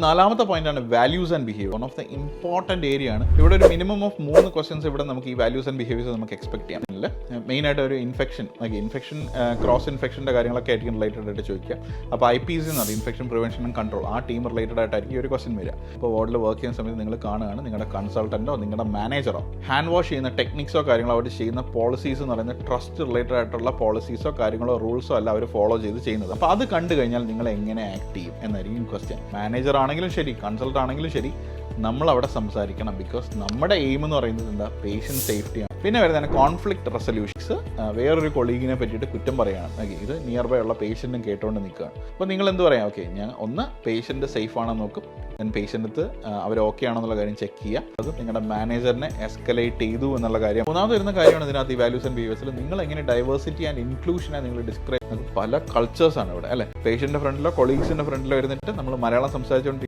നാലാമത്തെ പോയിന്റാണ് values and behaviour. One of the important area ആണ്. ഇവിടെ ഒരു മിനിമം ഓഫ് 3 ക്വസ്റ്റ്യൻസ് ഇവിടെ നമുക്ക് ഈ വാല്യൂസ് ആൻഡ് ബിഹേവിയേഴ്സ് നമുക്ക് എക്സ്പെക്ട് ചെയ്യാം. മെയിനായിട്ട് ഒരു ഇൻഫെക്ഷൻ ക്രോസ് ഇൻഫെക്ഷൻ്റെ കാര്യങ്ങളൊക്കെ ആയിരിക്കും റിലേറ്റഡ് ആയിട്ട് ചോദിക്കുക. അപ്പോൾ IPC എന്ന് പറയും, ഇൻഫെക്ഷൻ പ്രിവെൻഷൻ ആൻഡ് കൺട്രോൾ, ആ ടീം റിലേറ്റഡ് ആയിട്ടായിരിക്കും ഈ ഒരു ക്വസ്റ്റ്യൻ വരിക. ഇപ്പോൾ വാർഡിൽ വർക്ക് ചെയ്യുന്ന സമയത്ത് നിങ്ങൾ കാണുകയാണ് നിങ്ങളുടെ കൺസൾട്ടൻറ്റോ നിങ്ങളുടെ മാനേജറോ ഹാൻഡ് വാഷ് ചെയ്യുന്ന ടെക്നിക്സോ കാര്യങ്ങളോ അവർ ചെയ്യുന്ന പോളിസീസ് എന്ന് പറയുന്നത് ട്രസ്റ്റ് റിലേറ്റഡ് ആയിട്ടുള്ള പോളിസീസോ കാര്യങ്ങളോ റൂൾസോ അല്ല അവർ ഫോളോ ചെയ്ത് ചെയ്യുന്നത്. അപ്പോൾ അത് കണ്ടു കഴിഞ്ഞാൽ നിങ്ങൾ എങ്ങനെ ആക്ട് ചെയ്യും എന്നായിരിക്കും ക്വസ്റ്റ്യൻ. മാനേജർ ആണെങ്കിലും ശരി, കൺസൾട്ട് ആണെങ്കിലും ശരി, നമ്മളവിടെ സംസാരിക്കണം. ബിക്കോസ് നമ്മുടെ എയിം എന്ന് പറയുന്നത് എന്താ, പേഷ്യൻ്റ് സേഫ്റ്റിയാണ്. പിന്നെ വരുന്നതാണ് കോൺഫ്ലിക്റ്റ് റെസൊല്യൂഷൻസ്. വേറൊരു കൊളീഗിനെ പറ്റിയിട്ട് കുറ്റം പറയുകയാണ്, ഇത് നിയർ ബൈ ഉള്ള പേഷ്യൻറ്റും കേട്ടുകൊണ്ട് നിൽക്കുകയാണ്. അപ്പോൾ നിങ്ങൾ എന്ത് പറയാം, ഓക്കെ ഞാൻ ഒന്ന് പേഷ്യൻ്റ് സേഫ് ആണെന്ന് നോക്കും, ദെൻ പേഷ്യൻ്റ് അവർ ഓക്കെ ആണെന്നുള്ള കാര്യം ചെക്ക് ചെയ്യുക. അത് നിങ്ങളുടെ മാനേജറിനെ എസ്കലേറ്റ് ചെയ്തു എന്നുള്ള കാര്യം. മൂന്നാമത് വരുന്ന കാര്യമാണ് ഇതിനകത്ത് ഈ വാല്യൂസ് ആൻഡ് ബിഹേവിയേഴ്സിൽ നിങ്ങൾ എങ്ങനെ ഡൈവേഴ്സിറ്റി ആൻഡ് ഇൻക്ലൂഷനെ നിങ്ങൾ ഡിസ്ക്രൈബ്. പല കൾച്ചേഴ്സാണ് ഇവിടെ അല്ലേ. പേഷ്യൻ്റെ ഫ്രണ്ടിലോ കൊളീഗ്സിൻ്റെ ഫ്രണ്ടിലോ ഇരുന്നിട്ട് നമ്മൾ മലയാളം സംസാരിച്ചുകൊണ്ട്